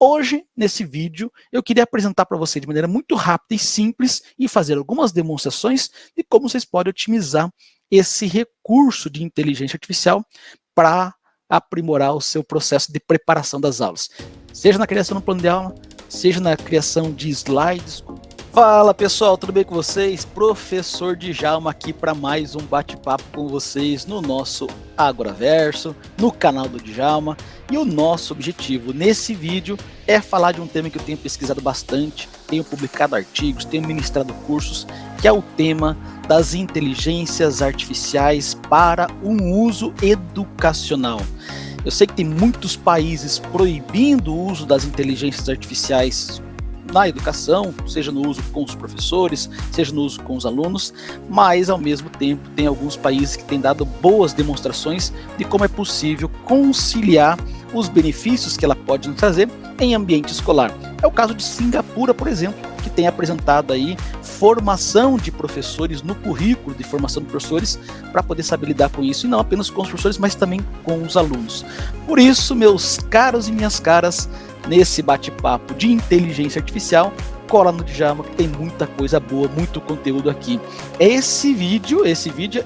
Hoje, nesse vídeo, eu queria apresentar para você de maneira muito rápida e simples e fazer algumas demonstrações de como vocês podem otimizar esse recurso de inteligência artificial para aprimorar o seu processo de preparação das aulas. Seja na criação do plano de aula, seja na criação de slides. Fala pessoal, tudo bem com vocês? Professor Djalma aqui para mais um bate-papo com vocês no nosso Agoraverso, no canal do Djalma. E o nosso objetivo nesse vídeo é falar de um tema que eu tenho pesquisado bastante, tenho publicado artigos, tenho ministrado cursos, que é o tema das inteligências artificiais para um uso educacional. Eu sei que tem muitos países proibindo o uso das inteligências artificiais na educação, seja no uso com os professores, seja no uso com os alunos, mas ao mesmo tempo tem alguns países que têm dado boas demonstrações de como é possível conciliar os benefícios que ela pode nos trazer em ambiente escolar. É o caso de Singapura, por exemplo, que tem apresentado aí formação de professores no currículo de formação de professores para poder saber lidar com isso, e não apenas com os professores, mas também com os alunos. Por isso, meus caros e minhas caras, nesse bate-papo de inteligência artificial, cola no Djalma que tem muita coisa boa, muito conteúdo aqui. Esse vídeo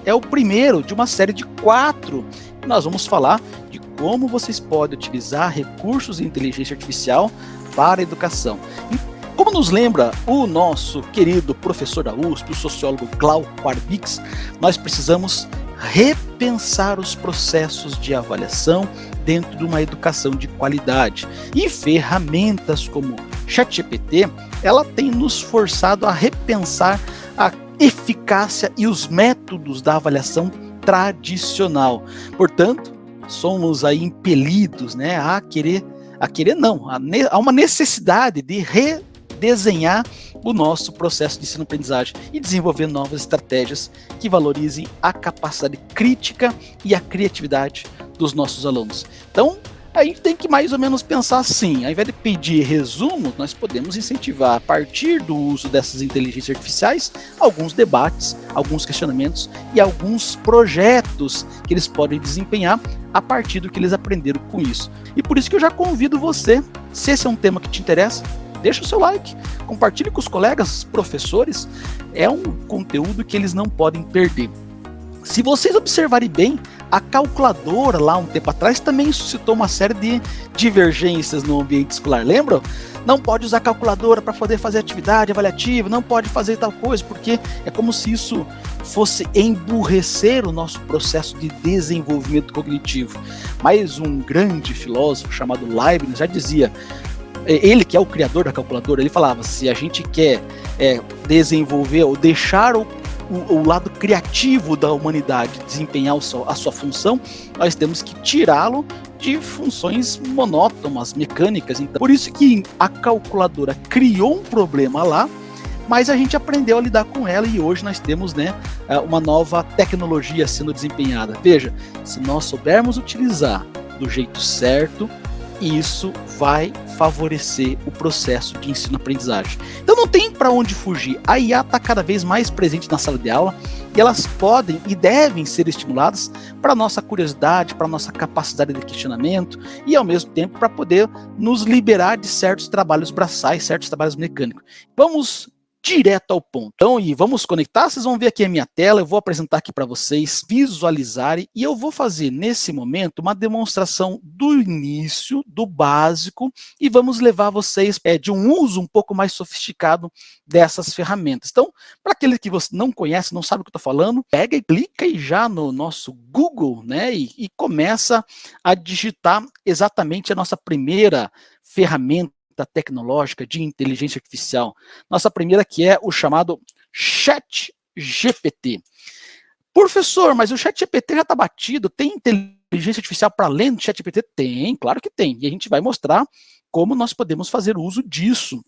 é o primeiro de uma série de 4. Nós vamos falar de como vocês podem utilizar recursos de inteligência artificial para a educação. E como nos lembra o nosso querido professor da USP, o sociólogo Glauco Arbix, nós precisamos repensar os processos de avaliação dentro de uma educação de qualidade. E ferramentas como ChatGPT, ela tem nos forçado a repensar a eficácia e os métodos da avaliação tradicional. Portanto, somos aí impelidos, né, a uma necessidade de redesenhar o nosso processo de ensino-aprendizagem e desenvolver novas estratégias que valorizem a capacidade crítica e a criatividade dos nossos alunos. Então, a gente tem que mais ou menos pensar assim, ao invés de pedir resumos, nós podemos incentivar, a partir do uso dessas inteligências artificiais, alguns debates, alguns questionamentos e alguns projetos que eles podem desempenhar a partir do que eles aprenderam com isso. E por isso que eu já convido você, se esse é um tema que te interessa, deixa o seu like, compartilhe com os colegas, professores, é um conteúdo que eles não podem perder. Se vocês observarem bem, a calculadora lá um tempo atrás também suscitou uma série de divergências no ambiente escolar, lembram? Não pode usar calculadora para poder fazer atividade avaliativa, não pode fazer tal coisa, porque é como se isso fosse emburrecer o nosso processo de desenvolvimento cognitivo. Mas um grande filósofo chamado Leibniz já dizia, ele que é o criador da calculadora, ele falava, se a gente quer desenvolver ou deixar o lado criativo da humanidade desempenhar a sua função, nós temos que tirá-lo de funções monótonas, mecânicas. Então, por isso que a calculadora criou um problema lá, mas a gente aprendeu a lidar com ela e hoje nós temos, né, uma nova tecnologia sendo desempenhada. Veja, se nós soubermos utilizar do jeito certo, isso vai favorecer o processo de ensino-aprendizagem. Então não tem para onde fugir. A IA está cada vez mais presente na sala de aula e elas podem e devem ser estimuladas para a nossa curiosidade, para a nossa capacidade de questionamento e ao mesmo tempo para poder nos liberar de certos trabalhos braçais, certos trabalhos mecânicos. Vamos direto ao ponto. Então, e vamos conectar, vocês vão ver aqui a minha tela, eu vou apresentar aqui para vocês visualizarem e eu vou fazer nesse momento uma demonstração do início, do básico e vamos levar vocês de um uso um pouco mais sofisticado dessas ferramentas. Então, para aqueles que você não conhece, não sabe o que eu estou falando, pega e clica aí já no nosso Google, né, e começa a digitar exatamente a nossa primeira ferramenta tecnológica de inteligência artificial. Nossa primeira que é o chamado ChatGPT. Professor, mas o ChatGPT já está batido, tem inteligência artificial para além do ChatGPT? Tem, claro que tem. E a gente vai mostrar como nós podemos fazer uso disso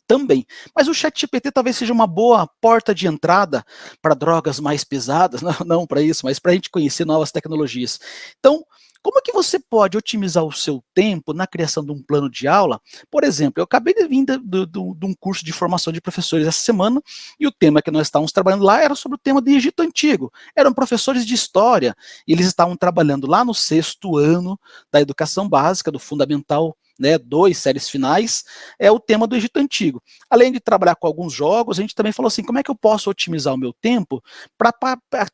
também. Mas o ChatGPT talvez seja uma boa porta de entrada para drogas mais pesadas, não para isso, mas para a gente conhecer novas tecnologias. Então, como é que você pode otimizar o seu tempo na criação de um plano de aula? Por exemplo, eu acabei de vir de um curso de formação de professores essa semana, e o tema que nós estávamos trabalhando lá era sobre o tema do Egito Antigo. Eram professores de história, e eles estavam trabalhando lá no 6º ano da educação básica, do Fundamental né, 2 séries finais, é o tema do Egito Antigo. Além de trabalhar com alguns jogos, a gente também falou assim, como é que eu posso otimizar o meu tempo para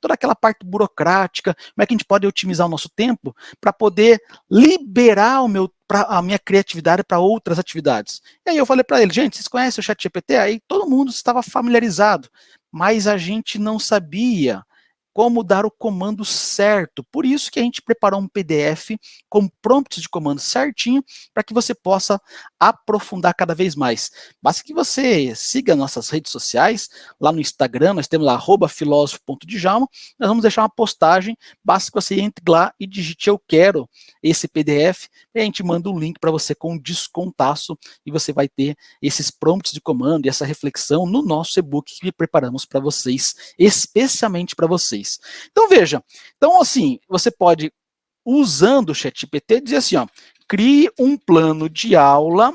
toda aquela parte burocrática, como é que a gente pode otimizar o nosso tempo para poder liberar a minha criatividade para outras atividades. E aí eu falei para ele, gente, vocês conhecem o ChatGPT? Aí todo mundo estava familiarizado, mas a gente não sabia como dar o comando certo. Por isso que a gente preparou um PDF com prompts de comando certinho para que você possa aprofundar cada vez mais. Basta que você siga nossas redes sociais, lá no Instagram, nós temos lá @filosofo.djalma, nós vamos deixar uma postagem, basta que você entre lá e digite eu quero esse PDF, e a gente manda um link para você com um descontaço e você vai ter esses prompts de comando e essa reflexão no nosso e-book que preparamos para vocês, especialmente para vocês. Então veja, então assim, você pode, usando o ChatGPT, dizer assim, ó, crie um plano de aula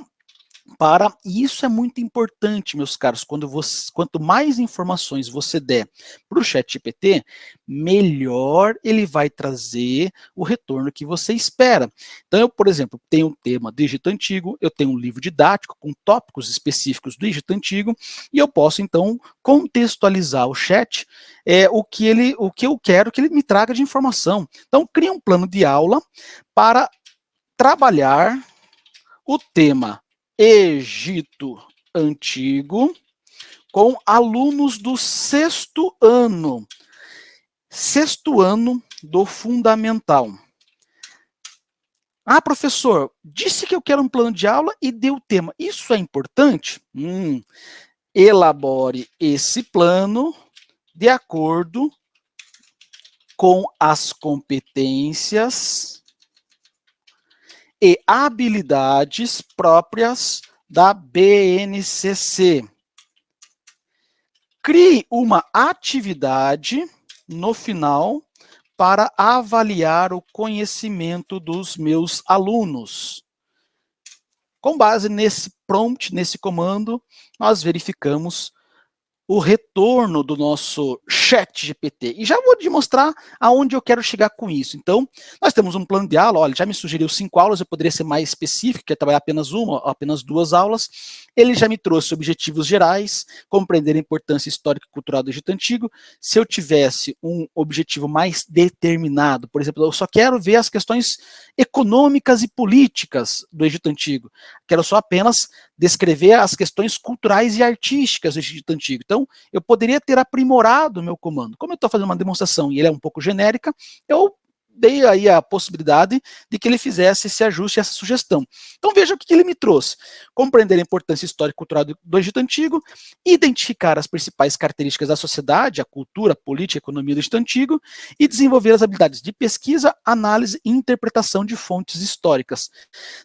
e isso é muito importante, meus caros, quanto mais informações você der para o ChatGPT, melhor ele vai trazer o retorno que você espera. Então, eu, por exemplo, tenho um tema do Egito Antigo, eu tenho um livro didático com tópicos específicos do Egito Antigo, e eu posso, então, contextualizar o chat o que eu quero que ele me traga de informação. Então, crie um plano de aula para trabalhar o tema Egito Antigo com alunos do sexto ano do fundamental. Ah, professor, disse que eu quero um plano de aula e deu o tema. Isso é importante? Elabore esse plano de acordo com as competências e habilidades próprias da BNCC. Crie uma atividade no final para avaliar o conhecimento dos meus alunos. Com base nesse prompt, nesse comando, nós verificamos o retorno do nosso chat GPT. E já vou te mostrar aonde eu quero chegar com isso. Então, nós temos um plano de aula, olha, já me sugeriu 5 aulas, eu poderia ser mais específico, quer trabalhar apenas uma, apenas 2 aulas. Ele já me trouxe objetivos gerais, compreender a importância histórica e cultural do Egito Antigo. Se eu tivesse um objetivo mais determinado, por exemplo, eu só quero ver as questões econômicas e políticas do Egito Antigo, quero só apenas descrever as questões culturais e artísticas do Egito Antigo. Então, eu poderia ter aprimorado o meu comando. Como eu estou fazendo uma demonstração e ele é um pouco genérica, eu dei aí a possibilidade de que ele fizesse esse ajuste, essa sugestão. Então veja o que ele me trouxe. Compreender a importância histórica e cultural do Egito Antigo, identificar as principais características da sociedade, a cultura, a política, a economia do Egito Antigo e desenvolver as habilidades de pesquisa, análise e interpretação de fontes históricas.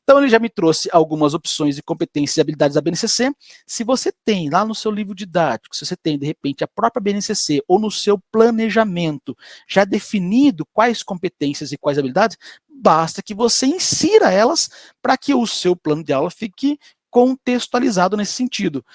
Então ele já me trouxe algumas opções de competências e habilidades da BNCC. Se você tem lá no seu livro didático, se você tem de repente a própria BNCC ou no seu planejamento já definido quais competências e quais habilidades, basta que você insira elas para que o seu plano de aula fique contextualizado nesse sentido.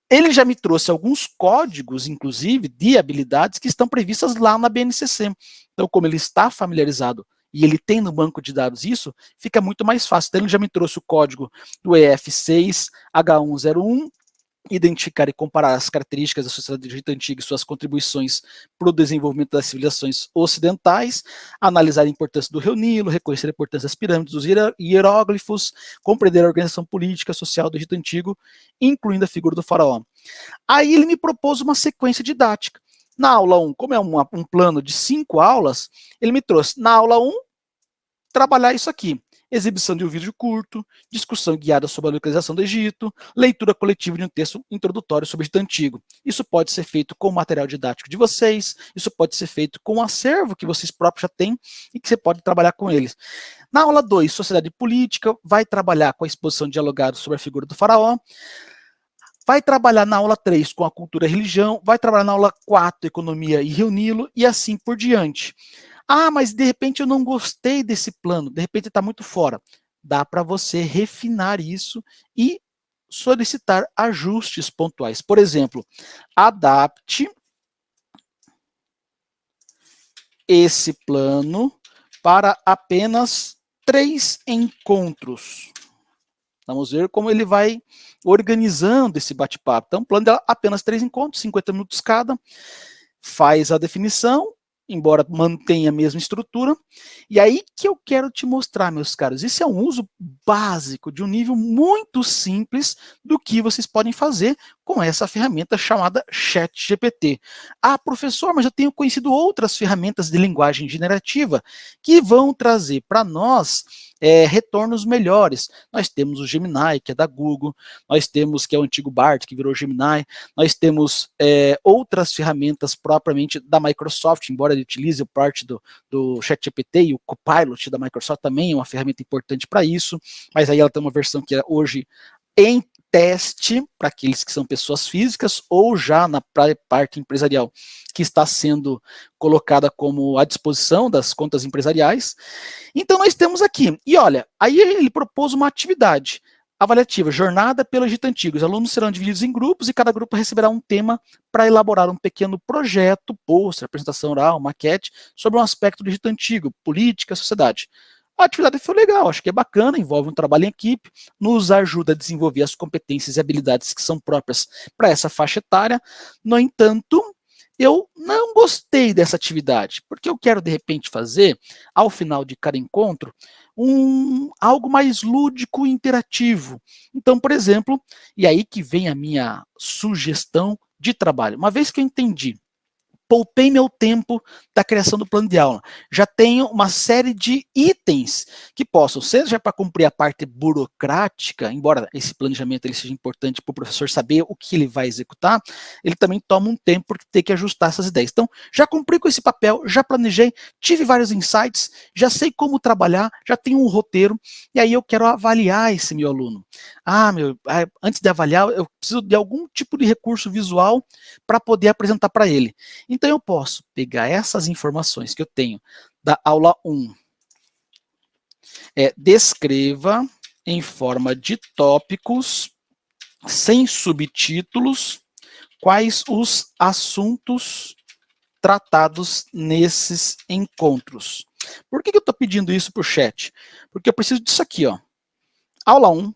Ele já me trouxe alguns códigos, inclusive, de habilidades que estão previstas lá na BNCC. Então, como ele está familiarizado e ele tem no banco de dados isso, fica muito mais fácil. Então, ele já me trouxe o código do EF6H101, identificar e comparar as características da sociedade do Egito Antigo e suas contribuições para o desenvolvimento das civilizações ocidentais, analisar a importância do Rio Nilo, reconhecer a importância das pirâmides, dos hieróglifos, compreender a organização política e social do Egito Antigo, incluindo a figura do faraó. Aí ele me propôs uma sequência didática. Na aula 1, como é um plano de 5 aulas, ele me trouxe, na aula 1, trabalhar isso aqui. Exibição de um vídeo curto, discussão guiada sobre a localização do Egito, leitura coletiva de um texto introdutório sobre o Egito Antigo. Isso pode ser feito com o material didático de vocês, isso pode ser feito com o acervo que vocês próprios já têm e que você pode trabalhar com eles. Na aula 2, Sociedade e Política, vai trabalhar com a exposição dialogada sobre a figura do faraó, vai trabalhar na aula 3 com a cultura e religião, vai trabalhar na aula 4, Economia e Rio Nilo, e assim por diante. Ah, mas de repente eu não gostei desse plano, de repente está muito fora. Dá para você refinar isso e solicitar ajustes pontuais. Por exemplo, adapte esse plano para apenas 3 encontros. Vamos ver como ele vai organizando esse bate-papo. Então, o plano dela, apenas 3 encontros, 50 minutos cada, faz a definição, embora mantenha a mesma estrutura. E aí que eu quero te mostrar, meus caros, isso é um uso básico, de um nível muito simples do que vocês podem fazer com essa ferramenta chamada ChatGPT. Ah, professor, mas eu tenho conhecido outras ferramentas de linguagem generativa que vão trazer para nós retornos melhores. Nós temos o Gemini, que é da Google, nós temos, que é o antigo Bard, que virou Gemini, nós temos outras ferramentas propriamente da Microsoft, embora ele utilize parte do ChatGPT, e o Copilot da Microsoft também é uma ferramenta importante para isso, mas aí ela tem uma versão que é hoje em teste para aqueles que são pessoas físicas ou já na parte empresarial que está sendo colocada como à disposição das contas empresariais. Então nós temos aqui, e olha, aí ele propôs uma atividade avaliativa, jornada pelo Egito Antigo. Os alunos serão divididos em grupos e cada grupo receberá um tema para elaborar um pequeno projeto, pôster, apresentação oral, maquete, sobre um aspecto do Egito Antigo, política, sociedade. A atividade foi legal, acho que é bacana, envolve um trabalho em equipe, nos ajuda a desenvolver as competências e habilidades que são próprias para essa faixa etária. No entanto, eu não gostei dessa atividade, porque eu quero, de repente, fazer, ao final de cada encontro, algo mais lúdico e interativo. Então, por exemplo, e aí que vem a minha sugestão de trabalho. Uma vez que eu entendi, poupei meu tempo da criação do plano de aula. Já tenho uma série de itens que possam, seja para cumprir a parte burocrática, embora esse planejamento ele seja importante para o professor saber o que ele vai executar, ele também toma um tempo porque tem que ajustar essas ideias. Então, já cumpri com esse papel, já planejei, tive vários insights, já sei como trabalhar, já tenho um roteiro, e aí eu quero avaliar esse meu aluno. Antes de avaliar, eu preciso de algum tipo de recurso visual para poder apresentar para ele. Então eu posso pegar essas informações que eu tenho da aula 1, descreva em forma de tópicos, sem subtítulos, quais os assuntos tratados nesses encontros. Por que eu estou pedindo isso para o chat? Porque eu preciso disso aqui, ó. Aula 1,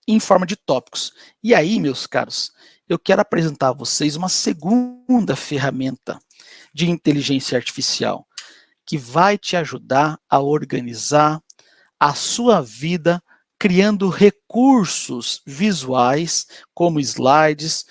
em forma de tópicos. E aí, meus caros, eu quero apresentar a vocês uma segunda ferramenta de inteligência artificial que vai te ajudar a organizar a sua vida, criando recursos visuais, como slides,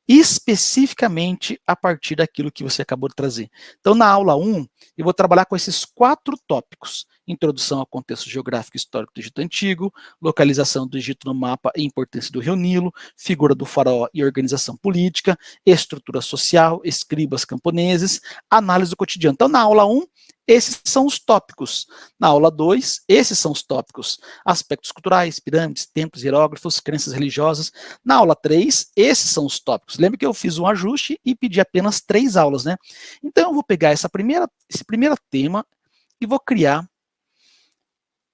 especificamente a partir daquilo que você acabou de trazer. Então, na aula 1, eu vou trabalhar com esses 4 tópicos: introdução ao contexto geográfico e histórico do Egito Antigo, localização do Egito no mapa e importância do Rio Nilo, figura do faraó e organização política, estrutura social, escribas camponeses, análise do cotidiano. Então, na aula 1, esses são os tópicos. Na aula 2, esses são os tópicos: aspectos culturais, pirâmides, templos, hieróglifos, crenças religiosas. Na aula 3, esses são os tópicos. Lembra que eu fiz um ajuste e pedi apenas 3 aulas, né? Então eu vou pegar esse primeiro tema e vou criar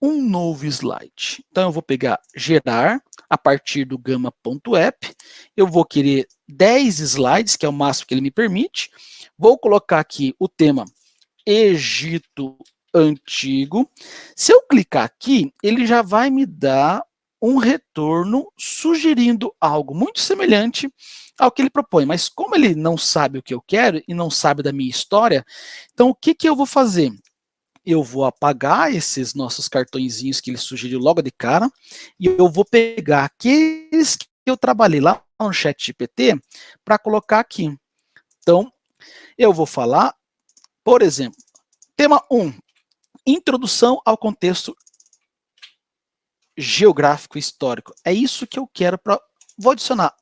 um novo slide. Então eu vou pegar gerar a partir do gamma.app, eu vou querer 10 slides, que é o máximo que ele me permite, vou colocar aqui o tema Egito Antigo. Se eu clicar aqui, ele já vai me dar um retorno sugerindo algo muito semelhante ao que ele propõe, mas como ele não sabe o que eu quero e não sabe da minha história, então o que eu vou fazer? Eu vou apagar esses nossos cartõezinhos que ele sugeriu logo de cara, e eu vou pegar aqueles que eu trabalhei lá no ChatGPT para colocar aqui. Então, eu vou falar, por exemplo, tema 1, introdução ao contexto geográfico e histórico. É isso que eu quero para... Vou adicionar.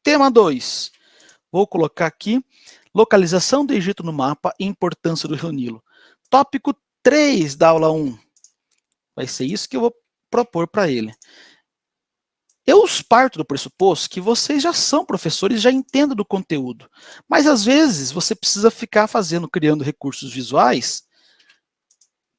Tema 2, vou colocar aqui, localização do Egito no mapa e importância do Rio Nilo. Tópico 3 da aula 1. Vai ser isso que eu vou propor para ele. Eu parto do pressuposto que vocês já são professores, já entendem do conteúdo. Mas às vezes você precisa ficar criando recursos visuais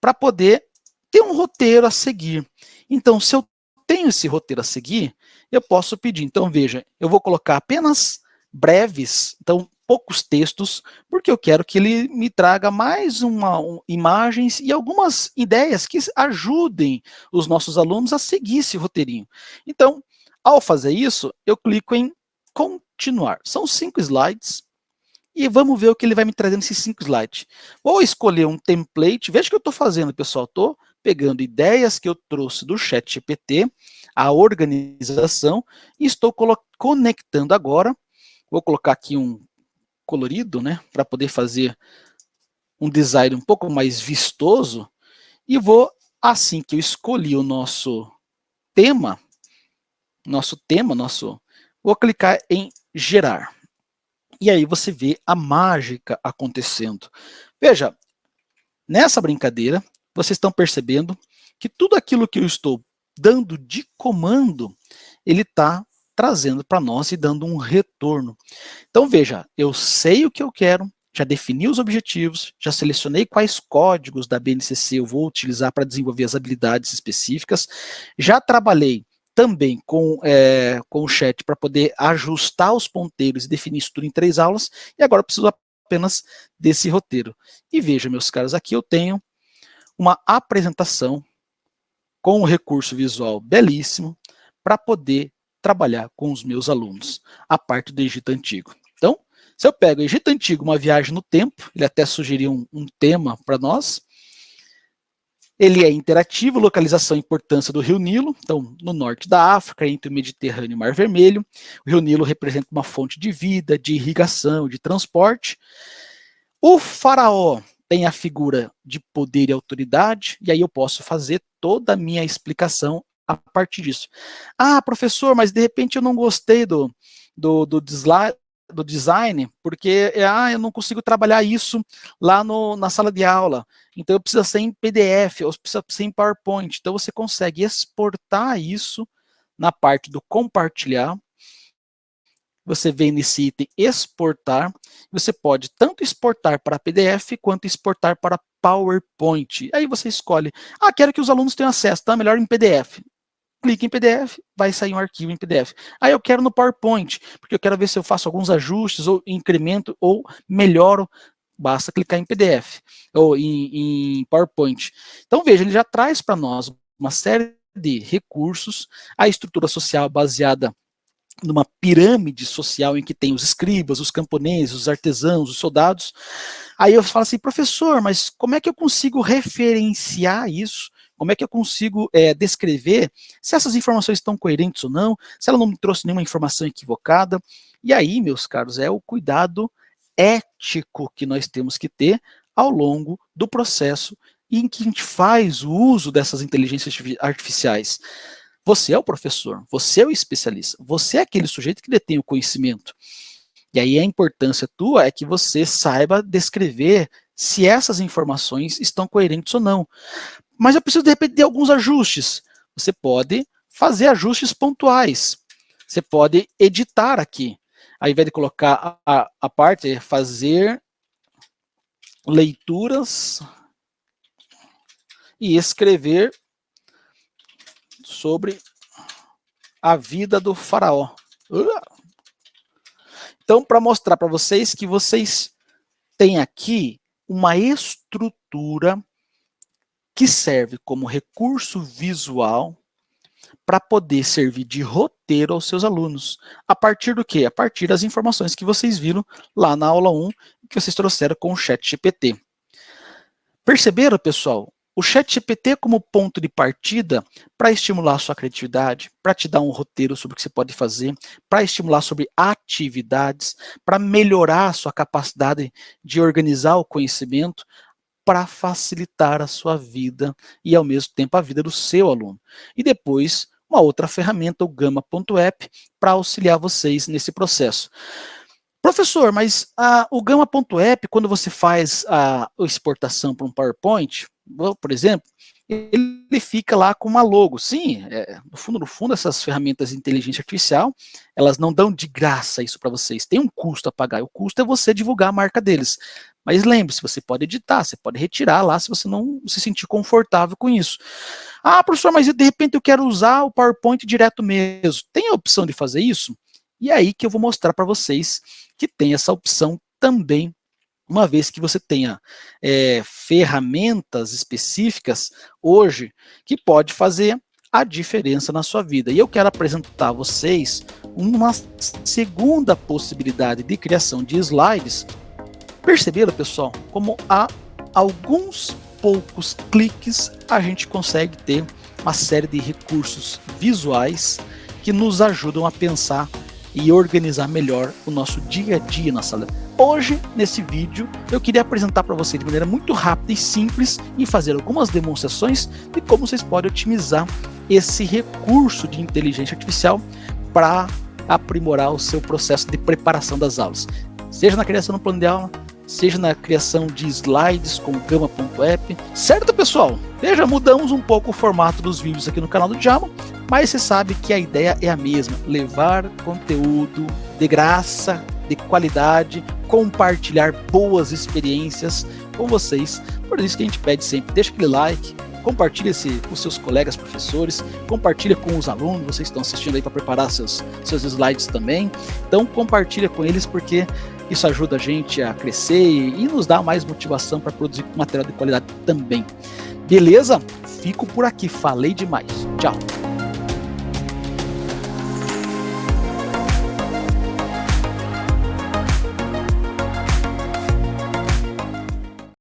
para poder ter um roteiro a seguir. Então, se eu tenho esse roteiro a seguir, eu posso pedir. Então, veja, eu vou colocar apenas breves. Então, poucos textos, porque eu quero que ele me traga mais imagens e algumas ideias que ajudem os nossos alunos a seguir esse roteirinho. Então, ao fazer isso, eu clico em continuar. São 5 slides e vamos ver o que ele vai me trazer nesses 5 slides. Vou escolher um template. Veja o que eu estou fazendo, pessoal. Estou pegando ideias que eu trouxe do ChatGPT, a organização, e estou conectando agora. Vou colocar aqui um colorido, né, para poder fazer um design um pouco mais vistoso, e vou, assim que eu escolhi o tema, vou clicar em gerar. E aí você vê a mágica acontecendo. Veja, nessa brincadeira, vocês estão percebendo que tudo aquilo que eu estou dando de comando, ele está trazendo para nós e dando um retorno. Então veja, eu sei o que eu quero, já defini os objetivos, já selecionei quais códigos da BNCC eu vou utilizar para desenvolver as habilidades específicas, já trabalhei também com o chat para poder ajustar os ponteiros e definir isso tudo em 3 aulas, e agora eu preciso apenas desse roteiro. E veja, meus caros, aqui eu tenho uma apresentação com um recurso visual belíssimo para poder trabalhar com os meus alunos, a parte do Egito Antigo. Então, se eu pego o Egito Antigo, uma viagem no tempo, ele até sugeriu um tema para nós. Ele é interativo, localização e importância do Rio Nilo, então no norte da África, entre o Mediterrâneo e o Mar Vermelho. O Rio Nilo representa uma fonte de vida, de irrigação, de transporte. O faraó tem a figura de poder e autoridade, e aí eu posso fazer toda a minha explicação a partir disso. Ah, professor, mas de repente eu não gostei do design, porque eu não consigo trabalhar isso lá na sala de aula. Então eu preciso ser em PDF, ou precisa ser em PowerPoint. Então você consegue exportar isso na parte do compartilhar. Você vem nesse item exportar, você pode tanto exportar para PDF quanto exportar para PowerPoint. Aí você escolhe, quero que os alunos tenham acesso, tá? Melhor em PDF. Clique em PDF, vai sair um arquivo em PDF. Aí eu quero no PowerPoint, porque eu quero ver se eu faço alguns ajustes, ou incremento, ou melhoro. Basta clicar em PDF, ou em PowerPoint. Então veja, ele já traz para nós uma série de recursos, a estrutura social baseada numa pirâmide social em que tem os escribas, os camponeses, os artesãos, os soldados. Aí eu falo assim, professor, mas como é que eu consigo referenciar isso? Como é que eu consigo descrever se essas informações estão coerentes ou não, se ela não me trouxe nenhuma informação equivocada? E aí, meus caros, é o cuidado ético que nós temos que ter ao longo do processo em que a gente faz o uso dessas inteligências artificiais. Você é o professor, você é o especialista, você é aquele sujeito que detém o conhecimento. E aí a importância tua é que você saiba descrever se essas informações estão coerentes ou não. Mas eu preciso de repente de alguns ajustes. Você pode fazer ajustes pontuais. Você pode editar aqui. Ao invés de colocar a parte, fazer leituras e escrever sobre a vida do faraó. Então, para mostrar para vocês que vocês têm aqui uma estrutura que serve como recurso visual para poder servir de roteiro aos seus alunos. A partir do quê? A partir das informações que vocês viram lá na aula 1, que vocês trouxeram com o ChatGPT. Perceberam, pessoal? O ChatGPT como ponto de partida para estimular a sua criatividade, para te dar um roteiro sobre o que você pode fazer, para estimular sobre atividades, para melhorar a sua capacidade de organizar o conhecimento, para facilitar a sua vida e, ao mesmo tempo, a vida do seu aluno. E depois, uma outra ferramenta, o Gama.app, para auxiliar vocês nesse processo. Professor, mas o Gama.app, quando você faz a exportação para um PowerPoint, por exemplo, ele fica lá com uma logo. Sim, no fundo, essas ferramentas de inteligência artificial, elas não dão de graça isso para vocês. Tem um custo a pagar. O custo é você divulgar a marca deles. Mas lembre-se, você pode editar, você pode retirar lá se você não se sentir confortável com isso. Professor, mas de repente eu quero usar o PowerPoint direto mesmo. Tem a opção de fazer isso? E é aí que eu vou mostrar para vocês que tem essa opção também, uma vez que você tenha ferramentas específicas hoje que pode fazer a diferença na sua vida. E eu quero apresentar a vocês uma segunda possibilidade de criação de slides. Perceberam, pessoal, como há alguns poucos cliques a gente consegue ter uma série de recursos visuais que nos ajudam a pensar e organizar melhor o nosso dia a dia na sala. Hoje, nesse vídeo, eu queria apresentar para vocês de maneira muito rápida e simples e fazer algumas demonstrações de como vocês podem otimizar esse recurso de inteligência artificial para aprimorar o seu processo de preparação das aulas, seja na criação do plano de aula, seja na criação de slides com o Gama.app. Certo, pessoal? Veja, mudamos um pouco o formato dos vídeos aqui no canal do Djamo, mas você sabe que a ideia é a mesma, levar conteúdo de graça, de qualidade, compartilhar boas experiências com vocês. Por isso que a gente pede sempre, deixa aquele like, compartilhe com seus colegas professores, compartilha com os alunos, vocês estão assistindo aí para preparar seus slides também. Então compartilha com eles, porque isso ajuda a gente a crescer e nos dá mais motivação para produzir material de qualidade também. Beleza? Fico por aqui, falei demais. Tchau!